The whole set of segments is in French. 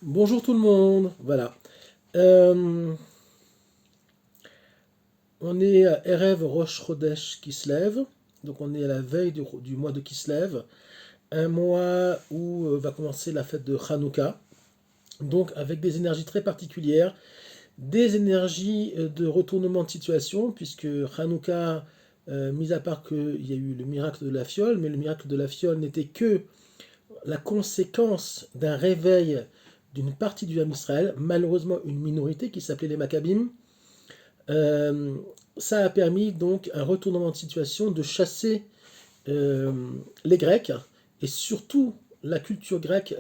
Bonjour tout le monde, voilà. Euh, on est à Erev Rosh Chodesh Kislev, donc on est à la veille du mois de Kislev, un mois où va commencer la fête de Hanouka, donc avec des énergies très particulières, des énergies de retournement de situation, puisque Hanouka, mis à part qu'il y a eu le miracle de la fiole, mais le miracle de la fiole n'était que la conséquence d'un réveil d'une partie du Ham Israël, malheureusement une minorité qui s'appelait les Maccabim. Euh, Ça a permis donc un retournement de situation, de chasser euh, les Grecs et surtout la culture grecque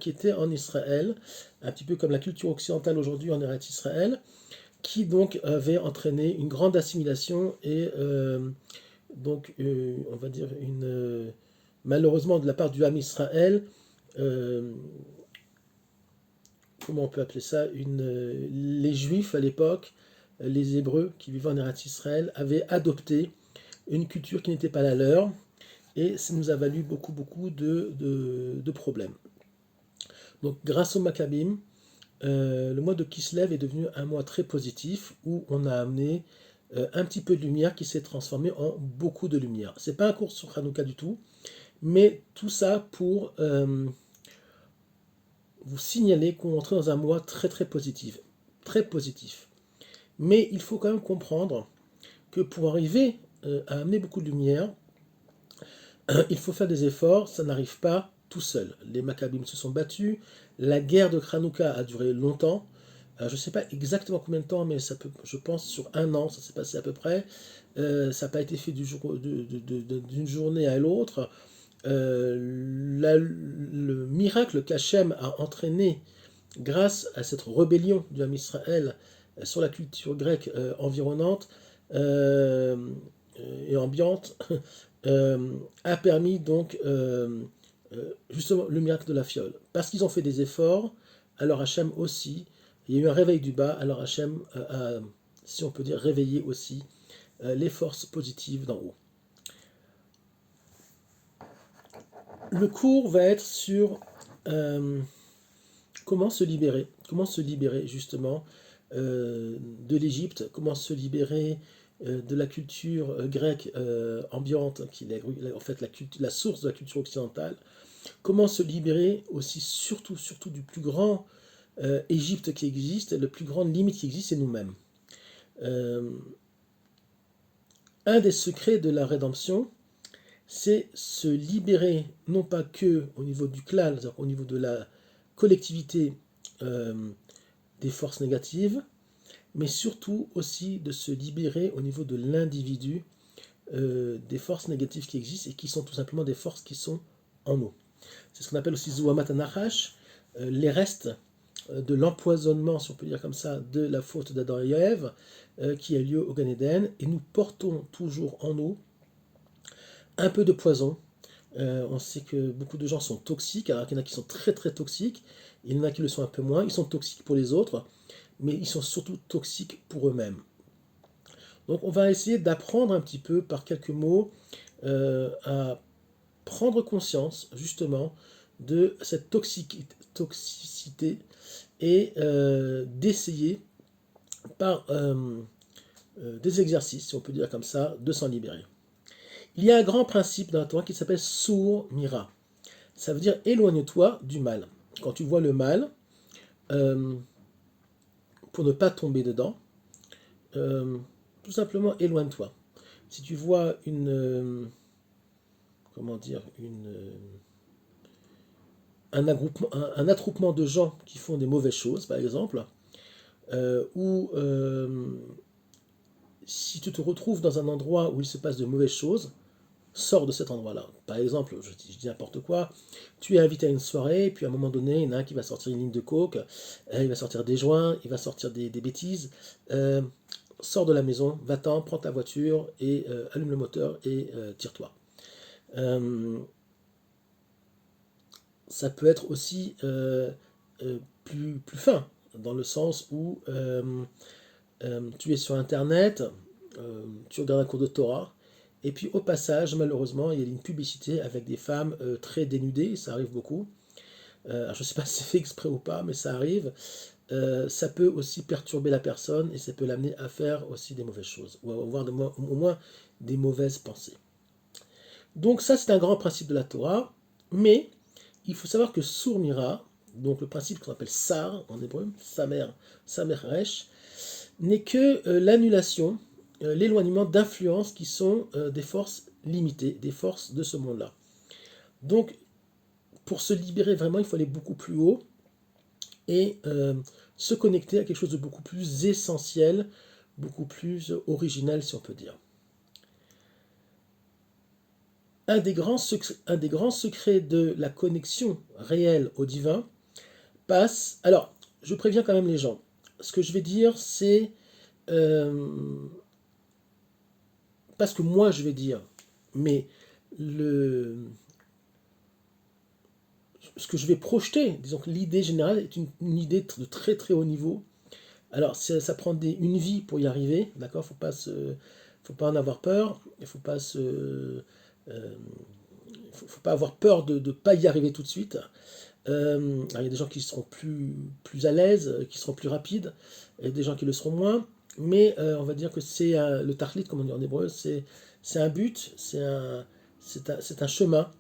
qui était en Israël, un petit peu comme la culture occidentale aujourd'hui en Eretz Israël, qui donc avait entraîné une grande assimilation et on va dire malheureusement de la part du Ham Israël, euh, comment on peut appeler ça, les Juifs à l'époque, les Hébreux qui vivaient en Eretz Israël, avaient adopté une culture qui n'était pas la leur, et ça nous a valu beaucoup de problèmes. Donc grâce au Maccabim, le mois de Kislev est devenu un mois très positif où on a amené un petit peu de lumière qui s'est transformé en beaucoup de lumière. C'est pas un cours sur Hanouka du tout, mais tout ça pour vous signaler qu'on entre dans un mois très positif. Très positif. Mais il faut quand même comprendre que pour arriver à amener beaucoup de lumière, il faut faire des efforts, ça n'arrive pas tout seul. Les Maccabim se sont battus, la guerre de Kranouka a duré longtemps, je ne sais pas exactement combien de temps, mais ça peut, je pense sur un an, ça s'est passé à peu près. Ça n'a pas été fait d'une journée à l'autre. Le miracle qu'Hachem a entraîné grâce à cette rébellion du Ham Israël sur la culture grecque environnante euh, et ambiante a permis donc justement le miracle de la fiole. Parce qu'ils ont fait des efforts, alors Hachem aussi, il y a eu un réveil du bas, alors Hachem a, si on peut dire, réveillé aussi les forces positives d'en haut. Le cours va être sur comment se libérer justement de l'Égypte, comment se libérer de la culture grecque ambiante, qui est en fait la source de la culture occidentale, comment se libérer aussi surtout du plus grand Égypte qui existe, la plus grande limite qui existe, c'est nous-mêmes. Euh, un des secrets de la rédemption, c'est se libérer non pas que au niveau du clan, c'est-à-dire au niveau de la collectivité euh, des forces négatives, mais surtout aussi de se libérer au niveau de l'individu des forces négatives qui existent et qui sont tout simplement des forces qui sont en nous. C'est ce qu'on appelle aussi Zuhamat Anachash, les restes de l'empoisonnement, si on peut dire comme ça, de la faute d'Adam et Ève, qui a lieu au Gan Eden, et nous portons toujours en nous un peu de poison. On sait que beaucoup de gens sont toxiques, alors qu'il y en a qui sont très toxiques, il y en a qui le sont un peu moins, ils sont toxiques pour les autres, mais ils sont surtout toxiques pour eux-mêmes. Donc on va essayer d'apprendre un petit peu par quelques mots à prendre conscience justement de cette toxicité et d'essayer par des exercices, si on peut dire comme ça, de s'en libérer. Il y a un grand principe dans la Torah qui s'appelle Sour Mira. Ça veut dire éloigne-toi du mal. Quand tu vois le mal, euh, pour ne pas tomber dedans, euh, tout simplement éloigne-toi. Si tu vois comment dire, un attroupement de gens qui font des mauvaises choses, par exemple, ou si tu te retrouves dans un endroit où il se passe de mauvaises choses, sors de cet endroit-là. Par exemple, je dis n'importe quoi, tu es invité à une soirée, puis à un moment donné, il y en a un qui va sortir une ligne de coke, il va sortir des joints, il va sortir des bêtises. Euh, Sors de la maison, va-t'en, prends ta voiture et allume le moteur et tire-toi. Euh, Ça peut être aussi plus fin, dans le sens où tu es sur Internet, tu regardes un cours de Torah, et puis au passage, malheureusement, il y a une publicité avec des femmes très dénudées, ça arrive beaucoup. alors je ne sais pas si c'est fait exprès ou pas, mais ça arrive, ça peut aussi perturber la personne et ça peut l'amener à faire aussi des mauvaises choses, ou à avoir au moins des mauvaises pensées. Donc ça, c'est un grand principe de la Torah, mais il faut savoir que Surmira, donc le principe qu'on appelle Sar en hébreu, Samer Resh, n'est que l'annulation, l'éloignement d'influences qui sont des forces limitées, des forces de ce monde-là. Donc, pour se libérer vraiment, il faut aller beaucoup plus haut et se connecter à quelque chose de beaucoup plus essentiel, beaucoup plus original, si on peut dire. Un des grands secrets de la connexion réelle au divin passe... Alors, je préviens quand même les gens. Ce que je vais dire, c'est... pas ce que moi je vais dire, mais ce que je vais projeter. Disons que l'idée générale est une idée de très très haut niveau. Alors, ça prend une vie pour y arriver, d'accord? Faut pas en avoir peur. Il faut pas faut pas avoir peur de ne pas y arriver tout de suite. Il y a des gens qui seront plus à l'aise, qui seront plus rapides, et des gens qui le seront moins. Mais on va dire que c'est le tarlit, comme on dit en hébreu, c'est un but, c'est un chemin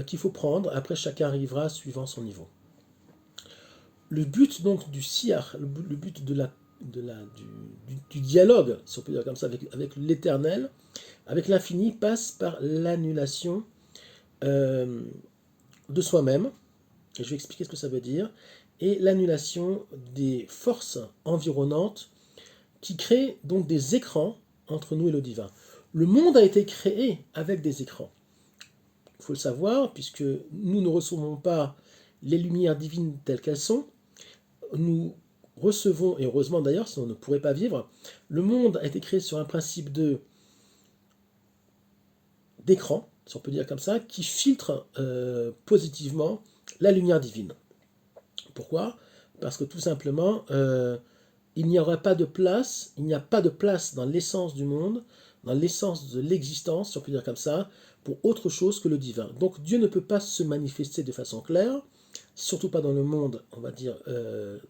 qu'il faut prendre. Après, chacun arrivera suivant son niveau. Le but donc du siar, le but du dialogue, si on peut dire comme ça, avec l'éternel, avec l'infini, passe par l'annulation de soi-même. Et je vais expliquer ce que ça veut dire. Et l'annulation des forces environnantes qui créent donc des écrans entre nous et le divin. Le monde a été créé avec des écrans. Il faut le savoir, puisque nous ne recevons pas les lumières divines telles qu'elles sont. Nous recevons, et heureusement d'ailleurs, sinon on ne pourrait pas vivre, le monde a été créé sur un principe d'écran, si on peut dire comme ça, qui filtre positivement la lumière divine. Pourquoi? Parce que tout simplement, il n'y aura pas de place, il n'y a pas de place dans l'essence du monde, dans l'essence de l'existence, si on peut dire comme ça, pour autre chose que le divin. Donc Dieu ne peut pas se manifester de façon claire, surtout pas dans le monde, on va dire,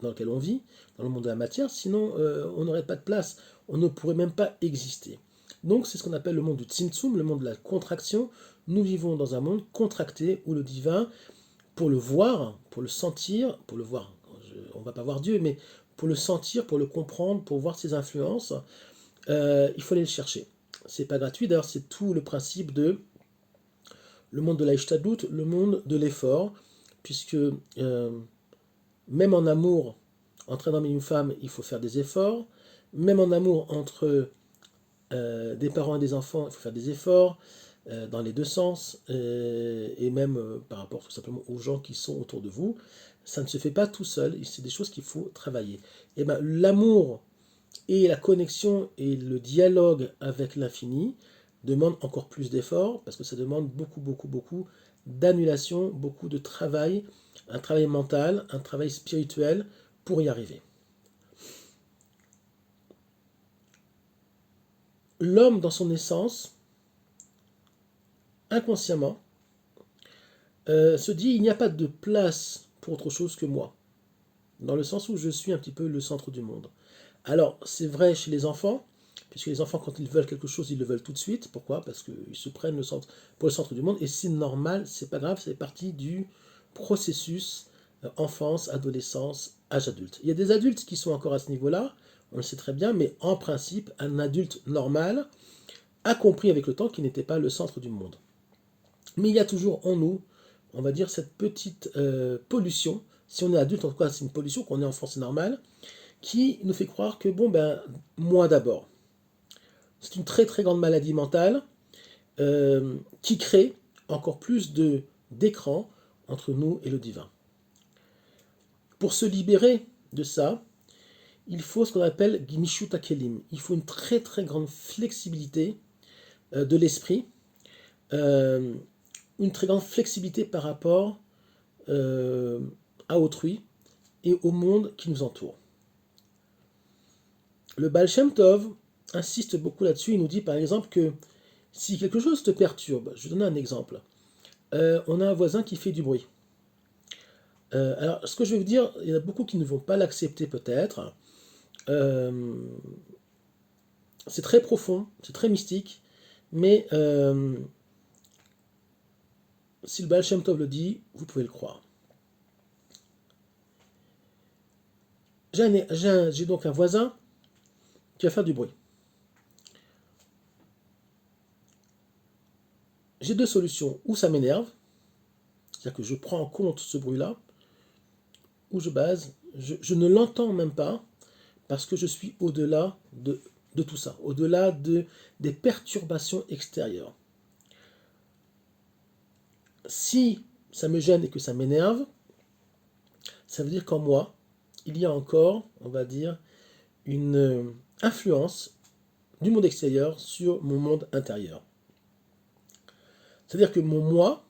dans lequel on vit, dans le monde de la matière, sinon on n'aurait pas de place, on ne pourrait même pas exister. Donc c'est ce qu'on appelle le monde du Tzimtzum, le monde de la contraction. Nous vivons dans un monde contracté où le divin, pour le voir, pour le sentir, pour le voir, on ne va pas voir Dieu, mais pour le sentir, pour le comprendre, pour voir ses influences, il faut aller le chercher. C'est pas gratuit, d'ailleurs c'est tout le principe de le monde de l'Aïchtadlout, le monde de l'effort, puisque même en amour, entre un homme et une femme, il faut faire des efforts, même en amour entre des parents et des enfants, il faut faire des efforts, dans les deux sens, et même par rapport tout simplement aux gens qui sont autour de vous. Ça ne se fait pas tout seul, c'est des choses qu'il faut travailler. Et ben, l'amour et la connexion et le dialogue avec l'infini demandent encore plus d'efforts, parce que ça demande beaucoup, beaucoup, beaucoup d'annulation, beaucoup de travail, un travail mental, un travail spirituel pour y arriver. L'homme, dans son essence, inconsciemment, se dit il n'y a pas de place pour autre chose que moi, dans le sens où je suis un petit peu le centre du monde. Alors, c'est vrai chez les enfants, puisque les enfants, quand ils veulent quelque chose, ils le veulent tout de suite. Pourquoi? Parce qu'ils se prennent pour le centre du monde, et c'est normal, c'est pas grave, c'est partie du processus enfance, adolescence, âge adulte. Il y a des adultes qui sont encore à ce niveau-là, on le sait très bien, mais en principe, un adulte normal a compris avec le temps qu'il n'était pas le centre du monde. Mais il y a toujours en nous, on va dire, cette petite pollution. Si on est adulte, en tout cas, c'est une pollution, qu'on est enfant, c'est normal, qui nous fait croire que, bon, ben, moi d'abord. C'est une très très grande maladie mentale qui crée encore plus d'écran entre nous et le divin. Pour se libérer de ça, il faut ce qu'on appelle Gimishut Akelim. Il faut une très très grande flexibilité de l'esprit, une très grande flexibilité par rapport à autrui et au monde qui nous entoure. Le Baal Shem Tov insiste beaucoup là-dessus. Il nous dit par exemple que si quelque chose te perturbe, je vais donner un exemple. On a un voisin qui fait du bruit. Alors, ce que je vais vous dire, il y en a beaucoup qui ne vont pas l'accepter peut-être. Euh, c'est très profond, c'est très mystique, mais si le Baal Shem Tov le dit, vous pouvez le croire. J'ai donc un voisin qui va faire du bruit. J'ai deux solutions. Ou ça m'énerve, c'est-à-dire que je prends en compte ce bruit-là, ou je ne l'entends même pas, parce que je suis au-delà de tout ça, au-delà des perturbations extérieures. Si ça me gêne et que ça m'énerve, ça veut dire qu'en moi, il y a encore, on va dire, une influence du monde extérieur sur mon monde intérieur. C'est-à-dire que mon moi,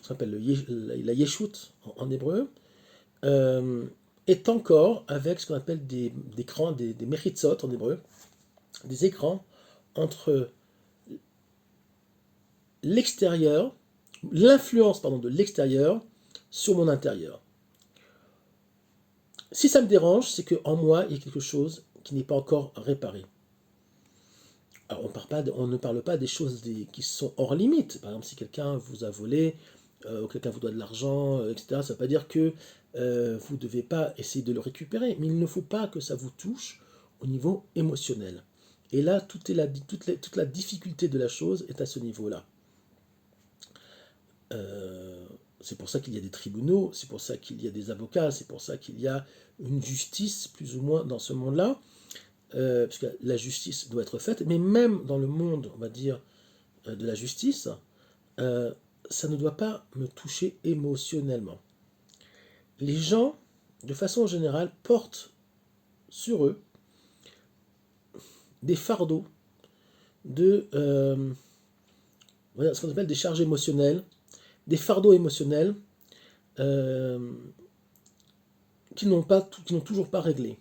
ça s'appelle la yeshut en hébreu, euh, est encore avec ce qu'on appelle des écrans, des mechitzot en hébreu, des écrans entre l'extérieur, l'influence pardon, de l'extérieur sur mon intérieur. Si ça me dérange, c'est qu'en moi, il y a quelque chose qui n'est pas encore réparé. Alors, on ne parle pas des choses qui sont hors limite. Par exemple, si quelqu'un vous a volé, ou quelqu'un vous doit de l'argent, etc., ça ne veut pas dire que vous ne devez pas essayer de le récupérer. Mais il ne faut pas que ça vous touche au niveau émotionnel. Et là, toute la difficulté de la chose est à ce niveau-là. C'est pour ça qu'il y a des tribunaux, c'est pour ça qu'il y a des avocats, c'est pour ça qu'il y a une justice, plus ou moins, dans ce monde-là, parce que la justice doit être faite, mais même dans le monde, on va dire, de la justice, euh, ça ne doit pas me toucher émotionnellement. Les gens, de façon générale, portent sur eux des fardeaux ce qu'on appelle des charges émotionnelles, des fardeaux émotionnels euh, qui n'ont toujours pas réglé.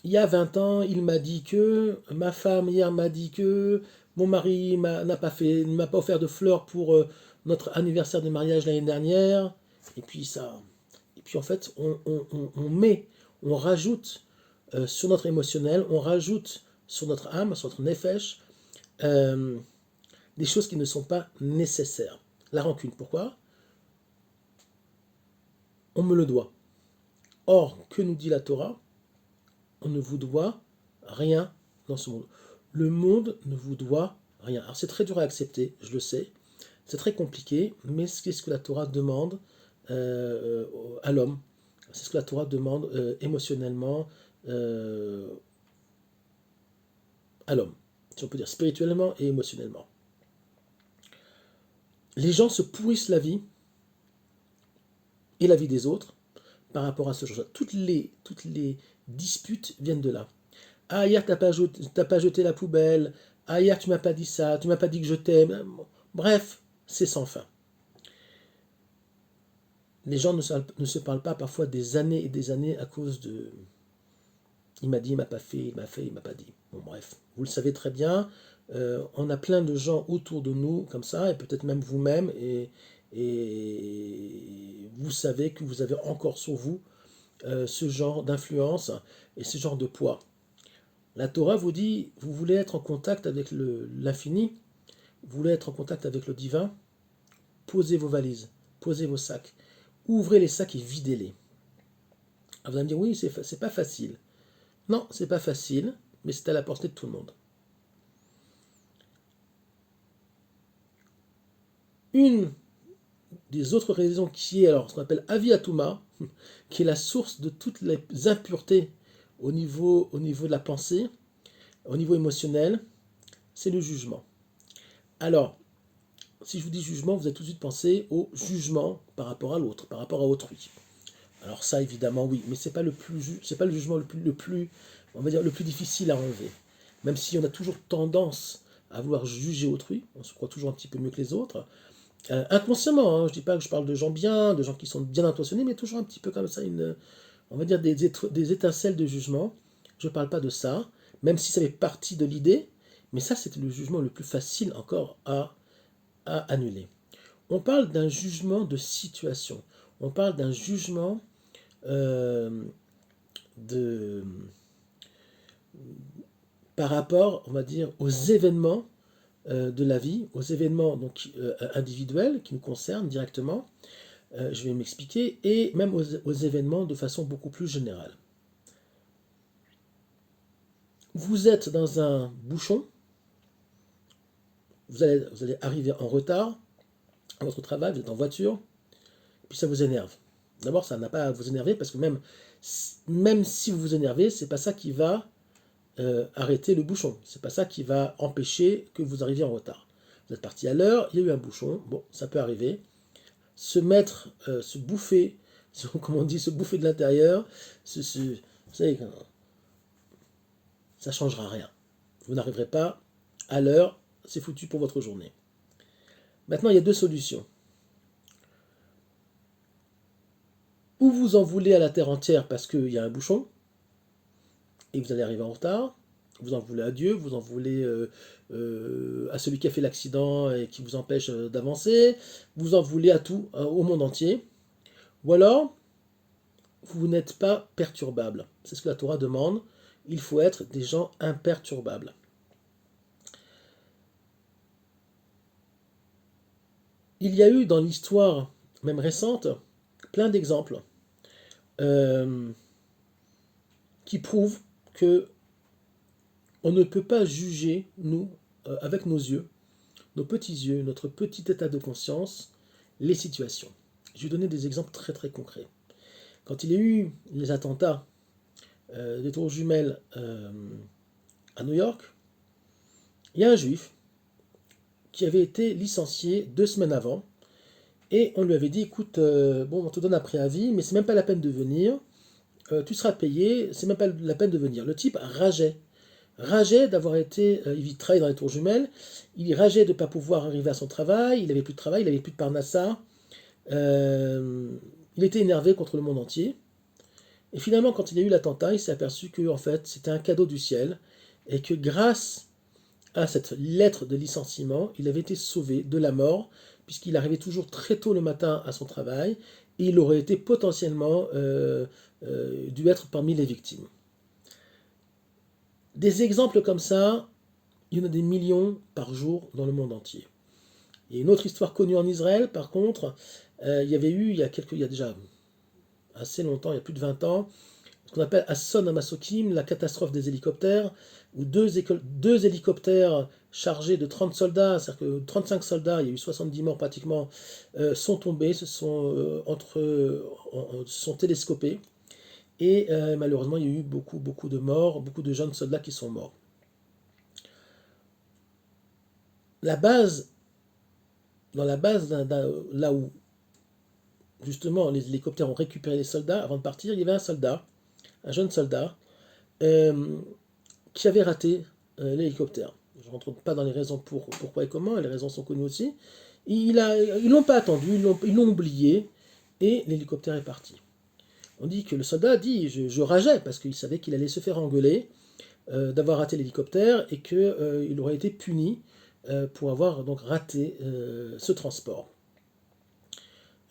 Il y a 20 ans, il m'a dit que, ma femme hier m'a dit que, mon mari ne m'a pas offert de fleurs pour notre anniversaire de mariage l'année dernière, et puis ça. Et puis en fait, on rajoute sur notre émotionnel, on rajoute sur notre âme, sur notre nefesh, euh, des choses qui ne sont pas nécessaires. La rancune, pourquoi? On me le doit. Or, que nous dit la Torah? On ne vous doit rien dans ce monde. Le monde ne vous doit rien. Alors c'est très dur à accepter, je le sais. C'est très compliqué, mais c'est ce que la Torah demande à l'homme. C'est ce que la Torah demande émotionnellement à l'homme. Si on peut dire spirituellement et émotionnellement. Les gens se pourrissent la vie et la vie des autres par rapport à ce genre. Toutes les disputes viennent de là. Ah, hier, t'as pas jeté la poubelle. Ah, hier, tu m'as pas dit ça. Tu m'as pas dit que je t'aime. Bref, c'est sans fin. Les gens ne se parlent pas parfois des années et des années à cause de... Il m'a dit, il m'a pas fait, il m'a pas dit. Bon, bref, vous le savez très bien. On a plein de gens autour de nous comme ça, et peut-être même vous-même, et vous savez que vous avez encore sur vous ce genre d'influence et ce genre de poids. La Torah vous dit, vous voulez être en contact avec l'infini, vous voulez être en contact avec le divin, posez vos valises, posez vos sacs, ouvrez les sacs et videz-les. Alors vous allez me dire, oui, c'est pas facile. Non, c'est pas facile, mais c'est à la portée de tout le monde. Une des autres raisons qui est alors ce qu'on appelle Aviatuma, qui est la source de toutes les impuretés au niveau de la pensée, au niveau émotionnel, c'est le jugement. Alors, si je vous dis jugement, vous allez tout de suite penser au jugement par rapport à l'autre, par rapport à autrui. Alors ça, évidemment, oui, mais c'est pas c'est pas le jugement le plus, on va dire, le plus difficile à enlever. Même si on a toujours tendance à vouloir juger autrui, on se croit toujours un petit peu mieux que les autres, inconsciemment, hein, je dis pas que je parle de gens bien, de gens qui sont bien intentionnés, mais toujours un petit peu comme ça, on va dire des étincelles de jugement. Je ne parle pas de ça, même si ça fait partie de l'idée, mais ça, c'est le jugement le plus facile encore à annuler. On parle d'un jugement de situation. On parle d'un jugement euh, de, par rapport, on va dire, aux événements de la vie, aux événements donc, individuels qui nous concernent directement, je vais m'expliquer, et même aux événements de façon beaucoup plus générale. Vous êtes dans un bouchon, vous allez arriver en retard à votre travail, vous êtes en voiture, puis ça vous énerve. D'abord, ça n'a pas à vous énerver parce que même si vous vous énervez, c'est pas ça qui va arrêter le bouchon. C'est pas ça qui va empêcher que vous arriviez en retard. Vous êtes parti à l'heure, il y a eu un bouchon, bon, ça peut arriver. Se mettre, se bouffer, comme on dit, se bouffer de l'intérieur, vous savez, ça ne changera rien. Vous n'arriverez pas à l'heure, c'est foutu pour votre journée. Maintenant, il y a deux solutions. Ou vous en voulez à la terre entière parce qu'il y a un bouchon, et vous allez arriver en retard, vous en voulez à Dieu, vous en voulez à celui qui a fait l'accident et qui vous empêche d'avancer, vous en voulez à tout, au monde entier, ou alors vous n'êtes pas perturbable. C'est ce que la Torah demande, il faut être des gens imperturbables. Il y a eu dans l'histoire, même récente, plein d'exemples qui prouvent que on ne peut pas juger, nous, avec nos yeux, nos petits yeux, notre petit état de conscience, les situations. Je vais donner des exemples très très concrets. Quand il y a eu les attentats des tours jumelles à New York, il y a un juif qui avait été licencié 2 semaines avant, et on lui avait dit, écoute, bon, on te donne un préavis, mais c'est même pas la peine de venir, tu seras payé, c'est même pas la peine de venir. Le type rageait d'avoir été, il travaillait dans les tours jumelles, il rageait de ne pas pouvoir arriver à son travail, il n'avait plus de travail, il n'avait plus de parnassa, il était énervé contre le monde entier. Et finalement, quand il y a eu l'attentat, il s'est aperçu que en fait, c'était un cadeau du ciel, et que grâce à cette lettre de licenciement, il avait été sauvé de la mort, puisqu'il arrivait toujours très tôt le matin à son travail, et il aurait été potentiellement dû être parmi les victimes. Des exemples comme ça, il y en a des millions par jour dans le monde entier. Il y a une autre histoire connue en Israël, par contre, il y avait eu, il y a déjà assez longtemps, il y a plus de 20 ans, ce qu'on appelle Asson Amasokim, la catastrophe des hélicoptères, où deux hélicoptères chargés de 30 soldats, c'est-à-dire que 35 soldats, il y a eu 70 morts pratiquement, sont tombés, sont télescopés, et malheureusement il y a eu beaucoup de morts, beaucoup de jeunes soldats qui sont morts. La base, dans la base, là où justement les hélicoptères ont récupéré les soldats, avant de partir, il y avait un jeune soldat, euh, qui avait raté l'hélicoptère. Je ne rentre pas dans les raisons pourquoi et comment, les raisons sont connues aussi. Ils l'ont pas attendu, ils l'ont oublié, et l'hélicoptère est parti. On dit que le soldat dit, je rageais, parce qu'il savait qu'il allait se faire engueuler d'avoir raté l'hélicoptère, et qu'il aurait été puni pour avoir donc raté ce transport.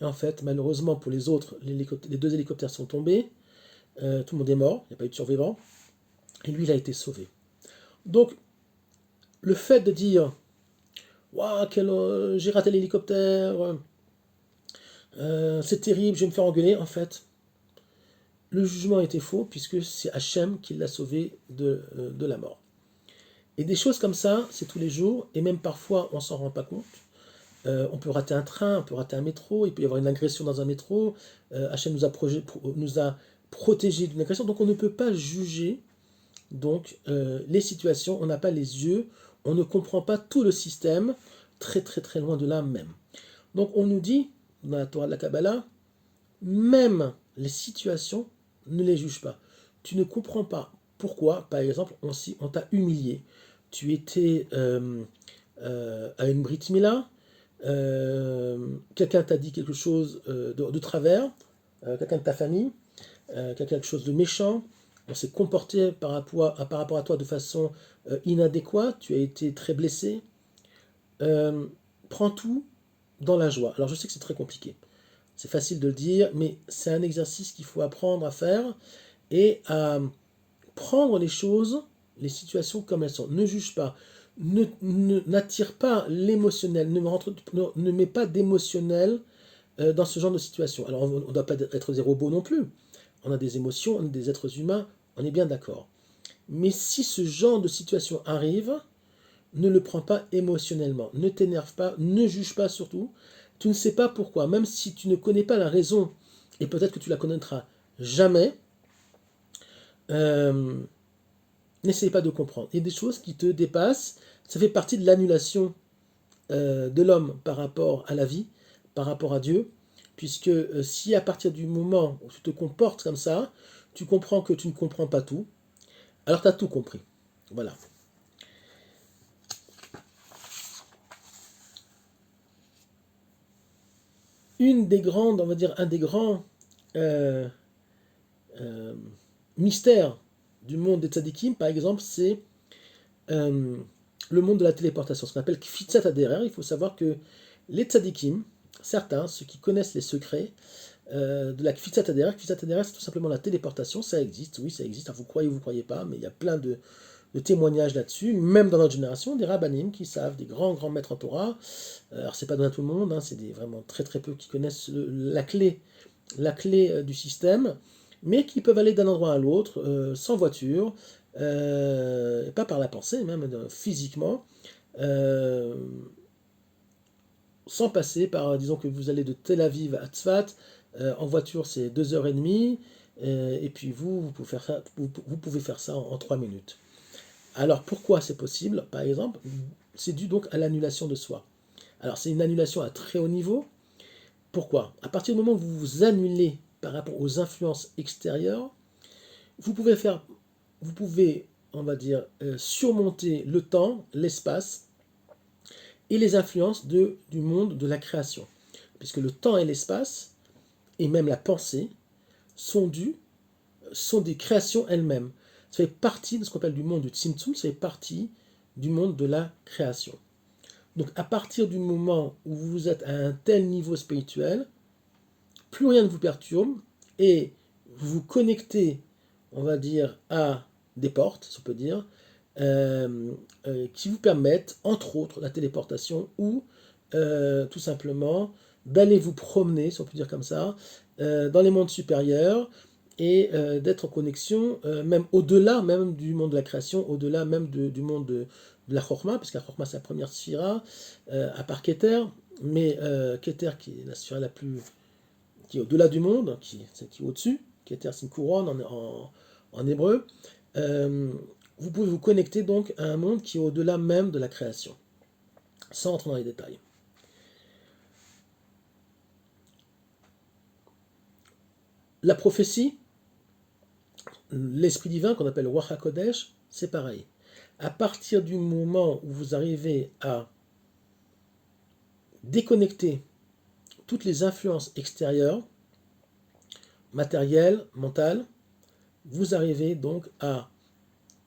Et en fait, malheureusement pour les autres, les deux hélicoptères sont tombés, tout le monde est mort, il n'y a pas eu de survivants, et lui il a été sauvé. Donc, le fait de dire waouh, j'ai raté l'hélicoptère, c'est terrible, je vais me faire engueuler, en fait, le jugement était faux puisque c'est Hachem qui l'a sauvé de la mort. Et des choses comme ça, c'est tous les jours, et même parfois on s'en rend pas compte. On peut rater un train, on peut rater un métro, il peut y avoir une agression dans un métro, Hachem nous a protégés d'une agression, donc on ne peut pas juger donc les situations, on n'a pas les yeux, on ne comprend pas tout le système, très très très loin de là même. Donc on nous dit, dans la Torah de la Kabbalah, même les situations, ne les juge pas. Tu ne comprends pas pourquoi, par exemple, on t'a humilié. Tu étais à une Brit Mila, quelqu'un t'a dit quelque chose de travers, quelqu'un de ta famille, quelque chose de méchant, on s'est comporté par rapport à toi de façon inadéquate, tu as été très blessé. Prends tout dans la joie. Alors je sais que c'est très compliqué, c'est facile de le dire, mais c'est un exercice qu'il faut apprendre à faire et à prendre les choses, les situations comme elles sont. Ne juge pas, n'attire pas l'émotionnel, ne mets pas d'émotionnel dans ce genre de situation. Alors on ne doit pas être des robots non plus. On a des émotions, on est des êtres humains, on est bien d'accord. Mais si ce genre de situation arrive, ne le prends pas émotionnellement. Ne t'énerve pas, ne juge pas surtout. Tu ne sais pas pourquoi, même si tu ne connais pas la raison, et peut-être que tu la connaîtras jamais, euh, n'essaye pas de comprendre. Il y a des choses qui te dépassent, ça fait partie de l'annulation de l'homme par rapport à la vie, par rapport à Dieu, puisque si à partir du moment où tu te comportes comme ça, tu comprends que tu ne comprends pas tout, alors tu as tout compris. Voilà. Une des grandes, on va dire, un des grands euh, euh, mystères du monde des tzadikim, par exemple, c'est euh, le monde de la téléportation, ce qu'on appelle Kfitzat Aderer. Il faut savoir que les tzadikim, certains, ceux qui connaissent les secrets de la Kfitzat Aderer, c'est tout simplement la téléportation, ça existe, oui, ça existe. Alors, vous croyez ou vous croyez pas, mais il y a plein de témoignages là-dessus, même dans notre génération, des rabbinim qui savent, des grands maîtres en Torah. Alors c'est pas donné à tout le monde, hein, c'est vraiment très très peu qui connaissent la clé du système, mais qui peuvent aller d'un endroit à l'autre sans voiture, pas par la pensée, même physiquement, euh, sans passer par, disons que vous allez de Tel Aviv à Tzfat, en voiture c'est 2h30, et puis vous pouvez faire ça en 3 minutes. Alors pourquoi c'est possible? Par exemple, c'est dû donc à l'annulation de soi. Alors c'est une annulation à très haut niveau. Pourquoi? À partir du moment où vous vous annulez par rapport aux influences extérieures, vous pouvez faire, vous pouvez, on va dire, surmonter le temps, l'espace et les influences du monde de la création. Puisque le temps et l'espace, et même la pensée, sont sont des créations elles-mêmes. Ça fait partie de ce qu'on appelle du monde du Tzimtzum, ça fait partie du monde de la création. Donc à partir du moment où vous êtes à un tel niveau spirituel, plus rien ne vous perturbe et vous vous connectez, on va dire, à des portes, si on peut dire, qui vous permettent, entre autres, la téléportation ou tout simplement d'aller vous promener, si on peut dire comme ça, dans les mondes supérieurs et d'être en connexion, même au-delà même du monde de la création, au-delà même du monde de la Chorma, parce que la Chorma c'est la première sphira, à part Keter, mais Keter qui est la sphira la plus qui est au-delà du monde, qui est au-dessus, Keter c'est une couronne en hébreu, euh, vous pouvez vous connecter donc à un monde qui est au-delà même de la création, sans entrer dans les détails. La prophétie, l'esprit divin qu'on appelle Ruach HaKodesh, c'est pareil. À partir du moment où vous arrivez à déconnecter toutes les influences extérieures, matérielles, mentales, vous arrivez donc à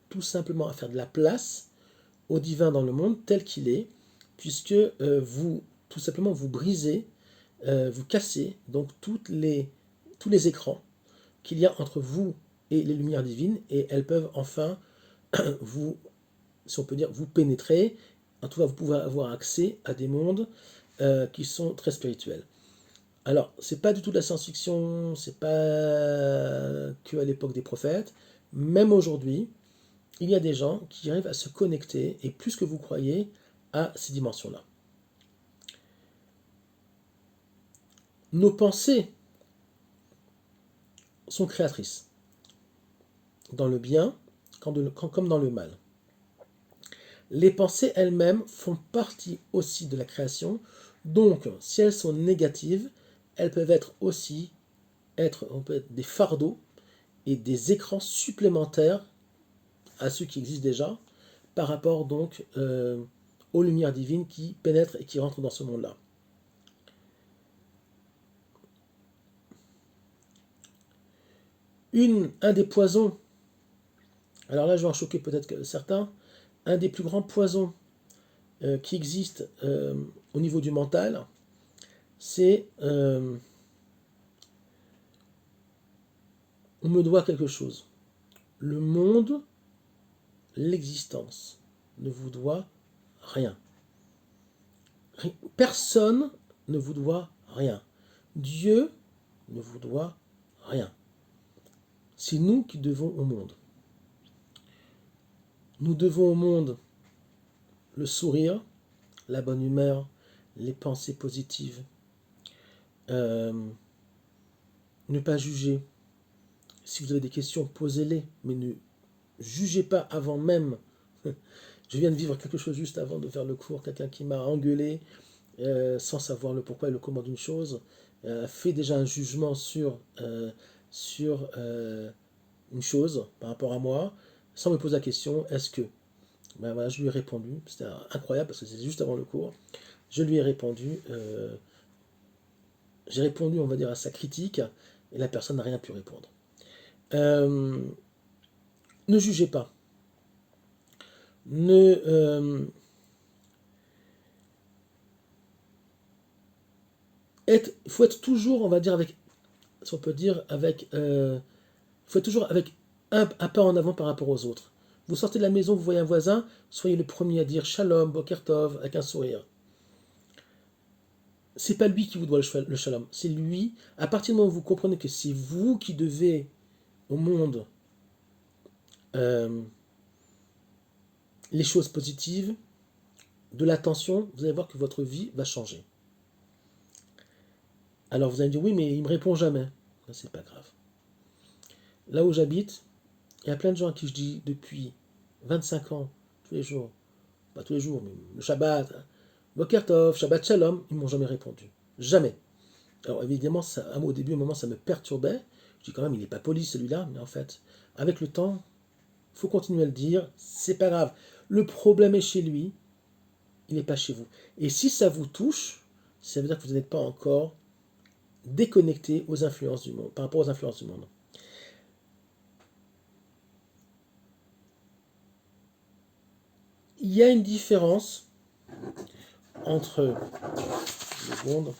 tout simplement à faire de la place au divin dans le monde tel qu'il est, puisque vous, tout simplement, vous brisez, vous cassez donc tous les écrans qu'il y a entre vous et les lumières divines, et elles peuvent enfin vous, si on peut dire, vous pénétrer. En tout cas, vous pouvez avoir accès à des mondes qui sont très spirituels. Alors, c'est pas du tout de la science-fiction, c'est pas que à l'époque des prophètes. Même aujourd'hui, il y a des gens qui arrivent à se connecter, et plus que vous croyez, à ces dimensions-là. Nos pensées sont créatrices, dans le bien comme dans le mal. Les pensées elles-mêmes font partie aussi de la création, donc si elles sont négatives, elles peuvent être aussi on peut être des fardeaux et des écrans supplémentaires à ceux qui existent déjà, par rapport donc aux lumières divines qui pénètrent et qui rentrent dans ce monde-là. Un des poisons, alors là je vais en choquer peut-être certains, un des plus grands poisons qui existent au niveau du mental, c'est on me doit quelque chose. Le monde, l'existence, ne vous doit rien. Personne ne vous doit rien. Dieu ne vous doit rien. C'est nous qui devons au monde. Nous devons au monde le sourire, la bonne humeur, les pensées positives, euh, ne pas juger. Si vous avez des questions, posez-les, mais ne jugez pas avant même. Je viens de vivre quelque chose juste avant de faire le cours, quelqu'un qui m'a engueulé sans savoir le pourquoi et le comment d'une chose, fait déjà un jugement sur une chose par rapport à moi, sans me poser la question, est-ce que ben voilà, je lui ai répondu, c'était incroyable parce que c'est juste avant le cours, je lui ai répondu, j'ai répondu, on va dire, à sa critique, et la personne n'a rien pu répondre. Euh, ne jugez pas. Ne, il faut être toujours, on va dire, avec, si on peut dire, il faut être toujours avec un pas en avant par rapport aux autres. Vous sortez de la maison, vous voyez un voisin, soyez le premier à dire Shalom, Boker Tov, avec un sourire. C'est pas lui qui vous doit le shalom, c'est lui. À partir du moment où vous comprenez que c'est vous qui devez au monde euh, les choses positives, de l'attention, vous allez voir que votre vie va changer. Alors vous allez me dire oui, mais il me répond jamais. C'est pas grave. Là où j'habite, il y a plein de gens à qui je dis depuis 25 ans, tous les jours, pas tous les jours, mais le Shabbat, Boker Tov, Shabbat Shalom, ils m'ont jamais répondu. Jamais. Alors évidemment, au début, à un moment, ça me perturbait. Je dis quand même, il n'est pas poli celui-là, mais en fait, avec le temps, il faut continuer à le dire, c'est pas grave. Le problème est chez lui, il n'est pas chez vous. Et si ça vous touche, ça veut dire que vous n'êtes pas encore déconnecté aux influences du monde, par rapport aux influences du monde. Il y a une différence entre le monde,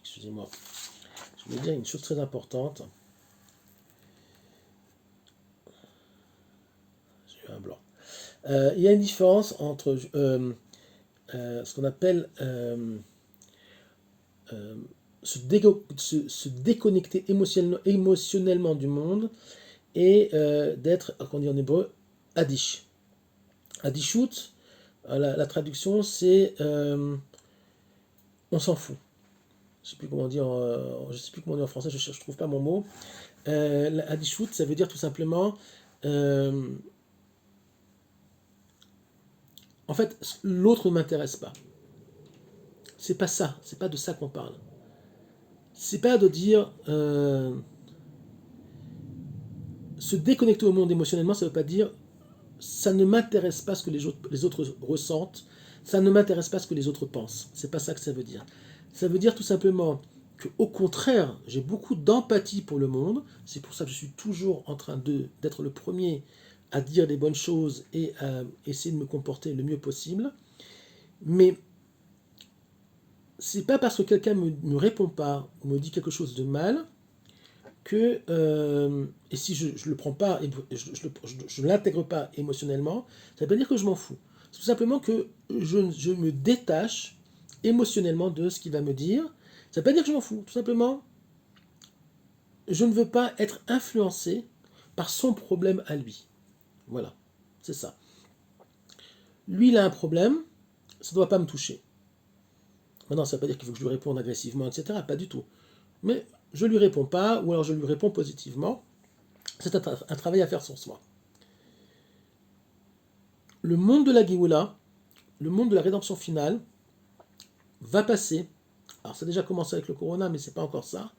excusez-moi, je vais dire une chose très importante. J'ai eu un blanc. Il y a une différence entre ce qu'on appelle se déconnecter émotionnellement du monde et d'être, qu'on dit en hébreu, adish. Adishut, la traduction c'est on s'en fout. Je sais plus comment dire, je sais plus comment dire en français, je trouve pas mon mot. Adishut, ça veut dire tout simplement, euh, en fait, l'autre ne m'intéresse pas. C'est pas ça, c'est pas de ça qu'on parle. C'est pas de dire se déconnecter au monde émotionnellement, ça veut pas dire ça ne m'intéresse pas ce que les autres ressentent, ça ne m'intéresse pas ce que les autres pensent. C'est pas ça que ça veut dire. Ça veut dire tout simplement que, au contraire, j'ai beaucoup d'empathie pour le monde. C'est pour ça que je suis toujours en train d'être le premier à dire des bonnes choses et à essayer de me comporter le mieux possible. Mais c'est pas parce que quelqu'un me répond pas ou me dit quelque chose de mal que, et si je ne le prends pas, je l'intègre pas émotionnellement, ça veut pas dire que je m'en fous. C'est tout simplement que je me détache émotionnellement de ce qu'il va me dire. Ça veut pas dire que je m'en fous. Tout simplement, je ne veux pas être influencé par son problème à lui. Voilà, c'est ça. Lui, il a un problème, ça ne doit pas me toucher. Maintenant, ça ne veut pas dire qu'il faut que je lui réponde agressivement, etc. Pas du tout. Mais je ne lui réponds pas, ou alors je lui réponds positivement. C'est un travail à faire sur soi. Le monde de la Géoula, le monde de la rédemption finale, va passer, alors ça a déjà commencé avec le Corona, mais c'est pas encore ça,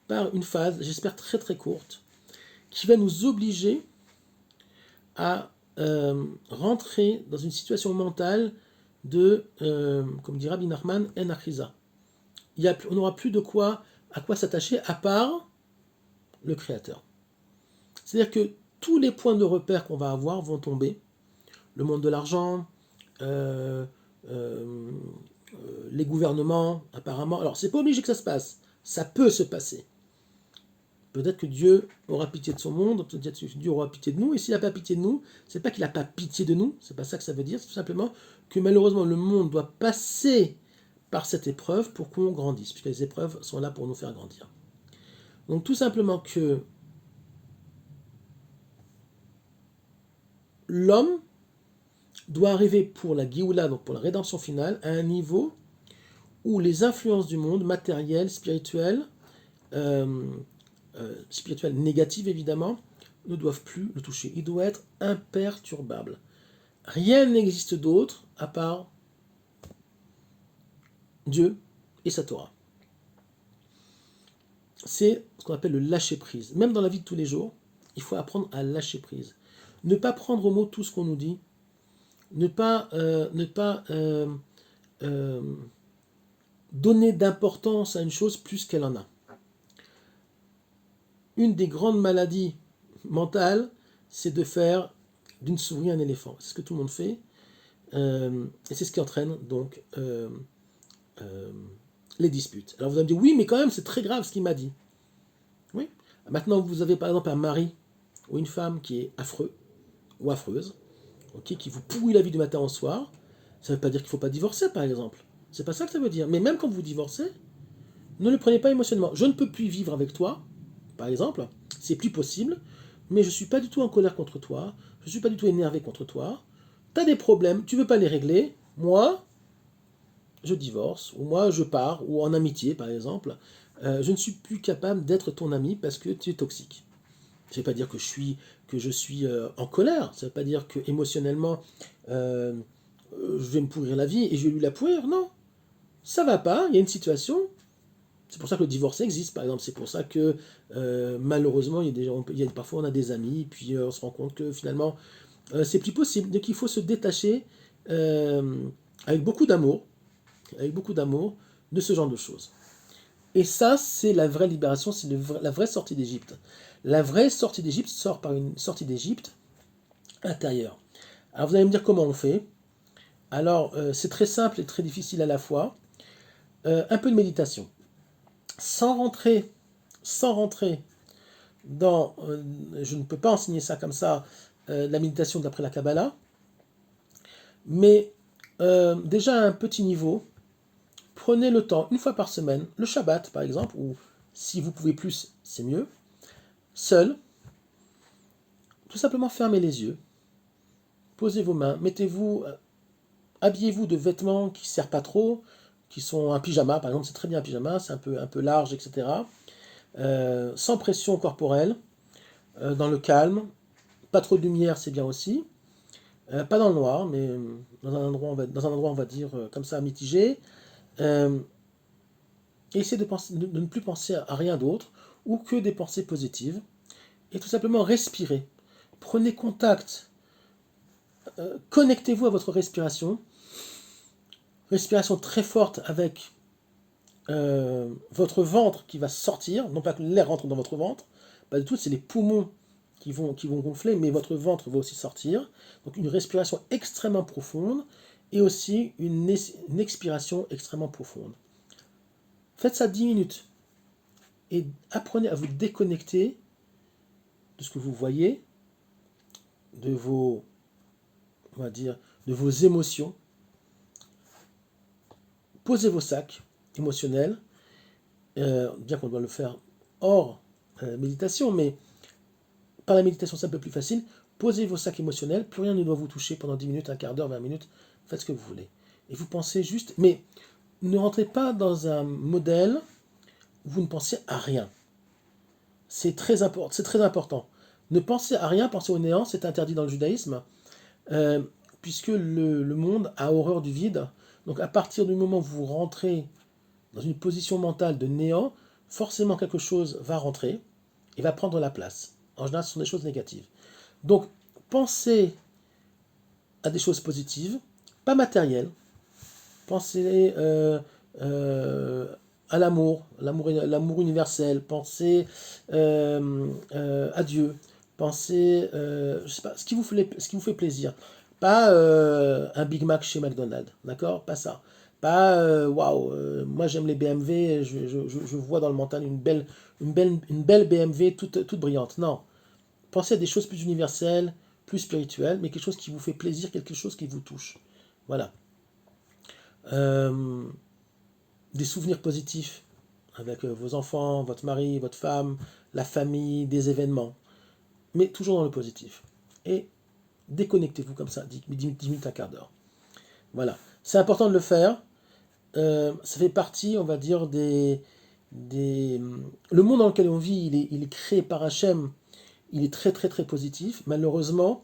par une phase, j'espère très très courte, qui va nous obliger à rentrer dans une situation mentale de, comme dit Rabbi Nachman, en achiza. On n'aura plus à quoi s'attacher à part le Créateur. C'est-à-dire que tous les points de repère qu'on va avoir vont tomber. Le monde de l'argent, les gouvernements, apparemment. Alors, c'est pas obligé que ça se passe. Ça peut se passer. Peut-être que Dieu aura pitié de son monde, peut-être que Dieu aura pitié de nous, et s'il n'a pas pitié de nous, c'est pas qu'il n'a pas pitié de nous, c'est pas ça que ça veut dire, c'est tout simplement que malheureusement le monde doit passer par cette épreuve pour qu'on grandisse, puisque les épreuves sont là pour nous faire grandir. Donc tout simplement que l'homme doit arriver pour la Géoula, donc pour la rédemption finale, à un niveau où les influences du monde, matérielles, spirituelles, négatives évidemment, ne doivent plus le toucher. Il doit être imperturbable. Rien n'existe d'autre à part Dieu et sa Torah. C'est ce qu'on appelle le lâcher-prise. Même dans la vie de tous les jours, il faut apprendre à lâcher prise. Ne pas prendre au mot tout ce qu'on nous dit. Ne pas donner d'importance à une chose plus qu'elle en a. Une des grandes maladies mentales, c'est de faire d'une souris un éléphant. C'est ce que tout le monde fait. Et c'est ce qui entraîne donc les disputes. Alors vous allez me dire, oui, mais quand même, c'est très grave ce qu'il m'a dit. Oui. Maintenant, vous avez par exemple un mari ou une femme qui est affreux ou affreuse, okay, qui vous pourrit la vie du matin au soir. Ça ne veut pas dire qu'il ne faut pas divorcer, par exemple. C'est pas ça que ça veut dire. Mais même quand vous divorcez, ne le prenez pas émotionnellement. Je ne peux plus vivre avec toi, par exemple. C'est plus possible. Mais je ne suis pas du tout en colère contre toi. Je ne suis pas du tout énervé contre toi. Tu as des problèmes, tu ne veux pas les régler. Moi, je divorce, ou moi, je pars, ou en amitié, par exemple. Je ne suis plus capable d'être ton ami parce que tu es toxique. Ça ne veut pas dire que je suis en colère. Ça ne veut pas dire que émotionnellement, je vais me pourrir la vie et je vais lui la pourrir. Non. Ça va pas, il y a une situation. C'est pour ça que le divorce existe, par exemple. C'est pour ça que malheureusement, parfois on a des amis, puis on se rend compte que finalement, c'est plus possible. Donc il faut se détacher avec beaucoup d'amour, de ce genre de choses. Et ça, c'est la vraie libération, c'est la vraie sortie d'Égypte. La vraie sortie d'Égypte sort par une sortie d'Égypte intérieure. Alors vous allez me dire comment on fait. Alors c'est très simple et très difficile à la fois. Un peu de méditation. Sans rentrer dans... je ne peux pas enseigner ça comme ça, la méditation d'après la Kabbalah, mais déjà à un petit niveau, prenez le temps, une fois par semaine, le Shabbat par exemple, ou si vous pouvez plus, c'est mieux, seul, tout simplement fermez les yeux, posez vos mains, habillez-vous de vêtements qui ne servent pas trop, qui sont un pyjama, par exemple, c'est très bien un pyjama, c'est un peu large, etc. Sans pression corporelle, dans le calme, pas trop de lumière, c'est bien aussi, pas dans le noir, mais dans un endroit, on va dire, comme ça, mitigé. Et essayez de ne plus penser à rien d'autre, ou que des pensées positives, et tout simplement respirer. Prenez contact, connectez-vous à votre respiration très forte avec votre ventre qui va sortir, non pas que l'air rentre dans votre ventre, pas du tout, c'est les poumons qui vont gonfler, mais votre ventre va aussi sortir. Donc une respiration extrêmement profonde et aussi une expiration extrêmement profonde. Faites ça 10 minutes et apprenez à vous déconnecter de ce que vous voyez, de vos, on va dire, de vos émotions. Posez vos sacs émotionnels, bien qu'on doit le faire hors méditation, mais par la méditation c'est un peu plus facile. Posez vos sacs émotionnels, plus rien ne doit vous toucher pendant 10 minutes, un quart d'heure, 20 minutes, faites ce que vous voulez. Et vous pensez juste, mais ne rentrez pas dans un modèle où vous ne pensez à rien. C'est très important. Ne pensez à rien, pensez au néant, c'est interdit dans le judaïsme, puisque le monde a horreur du vide. Donc à partir du moment où vous rentrez dans une position mentale de néant, forcément quelque chose va rentrer et va prendre la place. En général, ce sont des choses négatives. Donc, pensez à des choses positives, pas matérielles. Pensez à l'amour universel. Pensez à Dieu. Pensez, je sais pas, ce qui vous fait plaisir. Pas un Big Mac chez McDonald's, d'accord? Pas ça. Pas waouh, moi j'aime les BMW, je vois dans le mental une belle BMW toute brillante. Non. Pensez à des choses plus universelles, plus spirituelles, mais quelque chose qui vous fait plaisir, quelque chose qui vous touche. Voilà. Euh, des souvenirs positifs avec vos enfants, votre mari, votre femme, la famille, des événements. Mais toujours dans le positif. Et déconnectez-vous comme ça, 10 minutes, un quart d'heure. Voilà. C'est important de le faire. Ça fait partie, on va dire, le monde dans lequel on vit, il est créé par Hachem, il est très très très positif. Malheureusement,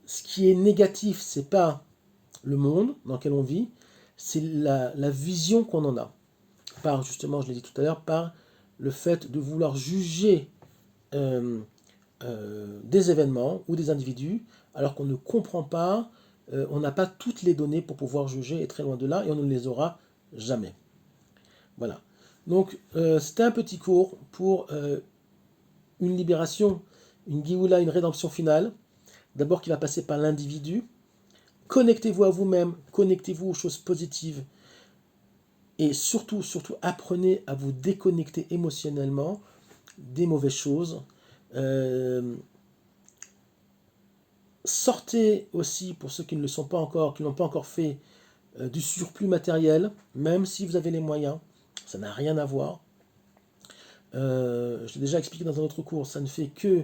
ce qui est négatif, c'est pas le monde dans lequel on vit, c'est la vision qu'on en a. Par, justement, je l'ai dit tout à l'heure, par le fait de vouloir juger euh, des événements ou des individus, alors qu'on ne comprend pas, on n'a pas toutes les données pour pouvoir juger, et très loin de là, et on ne les aura jamais. Voilà. Donc, c'était un petit cours pour une libération, une Géoula, une rédemption finale, d'abord qui va passer par l'individu. Connectez-vous à vous-même, connectez-vous aux choses positives, et surtout, surtout, apprenez à vous déconnecter émotionnellement des mauvaises choses. Euh, Sortez aussi, pour ceux qui ne le sont pas encore, qui n'ont pas encore fait, du surplus matériel, même si vous avez les moyens, ça n'a rien à voir. Je l'ai déjà expliqué dans un autre cours, ça ne fait que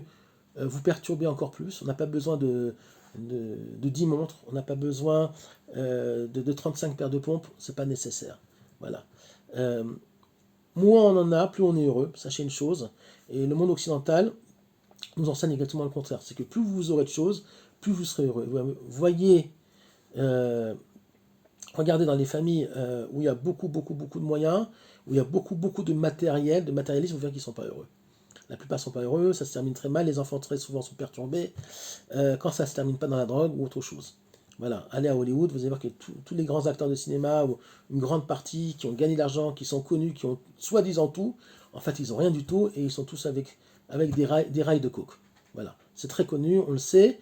vous perturber encore plus. On n'a pas besoin de 10 montres, on n'a pas besoin de 35 paires de pompes, c'est pas nécessaire. Voilà. Euh, Moins on en a, plus on est heureux, sachez une chose. Et le monde occidental nous enseigne exactement le contraire. C'est que plus vous aurez de choses, plus vous serez heureux. Vous voyez, euh, regardez dans les familles où il y a beaucoup, beaucoup, beaucoup de moyens, où il y a beaucoup, beaucoup de matériel, de matérialistes, vous verrez qu'ils ne sont pas heureux. La plupart ne sont pas heureux, ça se termine très mal, les enfants très souvent sont perturbés, quand ça ne se termine pas dans la drogue ou autre chose. Voilà, allez à Hollywood, vous allez voir que tous les grands acteurs de cinéma, ou une grande partie, qui ont gagné de l'argent, qui sont connus, qui ont soi-disant tout, en fait ils n'ont rien du tout, et ils sont tous avec des rails de coke. Voilà, c'est très connu, on le sait,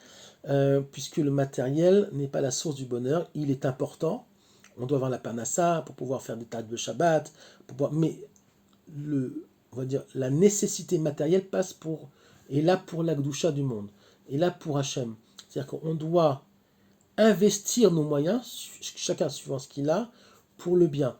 puisque le matériel n'est pas la source du bonheur, il est important, on doit avoir la parnassa pour pouvoir faire des tâches de Shabbat, mais on va dire, la nécessité matérielle est là pour la Gdusha du monde, est là pour Hachem. C'est-à-dire qu'on doit investir nos moyens, chacun suivant ce qu'il a, pour le bien.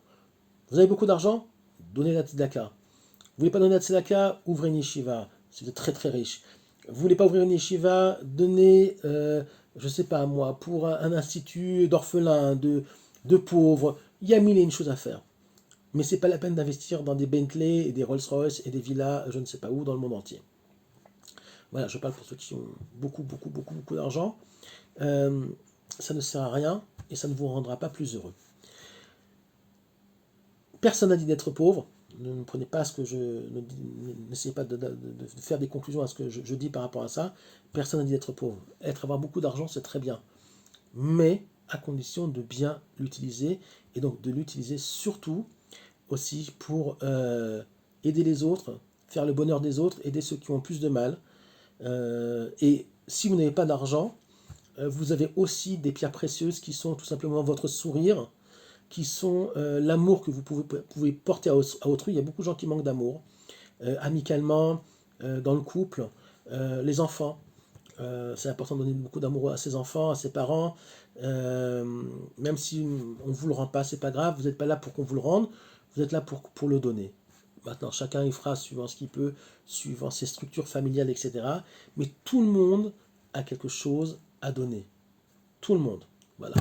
Vous avez beaucoup d'argent, donnez la tzedaka. Vous voulez pas donner la tzedaka, ouvrez une yeshiva, si vous êtes très très riche. Vous voulez pas ouvrir une yeshiva, donnez, je sais pas moi, pour un institut d'orphelins, de pauvres. Il y a mille et une choses à faire. Mais c'est pas la peine d'investir dans des Bentley et des Rolls-Royce et des villas, je ne sais pas où, dans le monde entier. Voilà, je parle pour ceux qui ont beaucoup, beaucoup, beaucoup, beaucoup d'argent. Euh, Ça ne sert à rien et ça ne vous rendra pas plus heureux. Personne n'a dit d'être pauvre. Ne prenez pas ce que n'essayez pas de faire des conclusions à ce que je dis par rapport à ça. Personne n'a dit d'être pauvre. Avoir beaucoup d'argent, c'est très bien. Mais à condition de bien l'utiliser et donc de l'utiliser surtout aussi pour aider les autres, faire le bonheur des autres, aider ceux qui ont plus de mal. Et si vous n'avez pas d'argent, vous avez aussi des pierres précieuses qui sont tout simplement votre sourire, qui sont l'amour que vous pouvez porter à autrui. Il y a beaucoup de gens qui manquent d'amour, amicalement, dans le couple, les enfants. C'est important de donner beaucoup d'amour à ses enfants, à ses parents. Même si on ne vous le rend pas, c'est pas grave. Vous n'êtes pas là pour qu'on vous le rende. Vous êtes là pour le donner. Maintenant, chacun il fera suivant ce qu'il peut, suivant ses structures familiales, etc. Mais tout le monde a quelque chose à donner. Tout le monde. Voilà.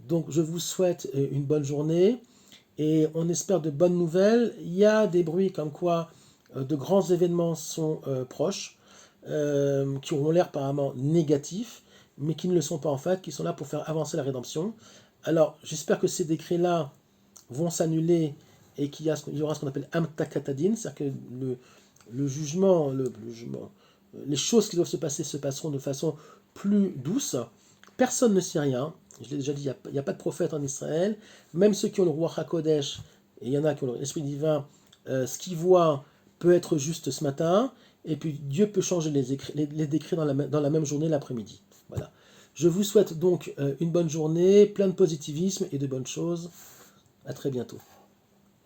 Donc, je vous souhaite une bonne journée et on espère de bonnes nouvelles. Il y a des bruits comme quoi de grands événements sont proches, qui auront l'air apparemment négatifs, mais qui ne le sont pas en fait, qui sont là pour faire avancer la rédemption. Alors, j'espère que ces décrets-là vont s'annuler et qu'il y aura ce qu'on appelle Amtakatadin, c'est-à-dire que le jugement, les choses qui doivent se passeront de façon plus douce. Personne ne sait rien. Je l'ai déjà dit, il n'y a pas de prophète en Israël. Même ceux qui ont le roi HaKodesh, et il y en a qui ont l'esprit divin, ce qu'ils voient peut être juste ce matin, et puis Dieu peut changer les décrets dans la même journée, l'après-midi. Voilà. Je vous souhaite donc une bonne journée, plein de positivisme et de bonnes choses. À très bientôt.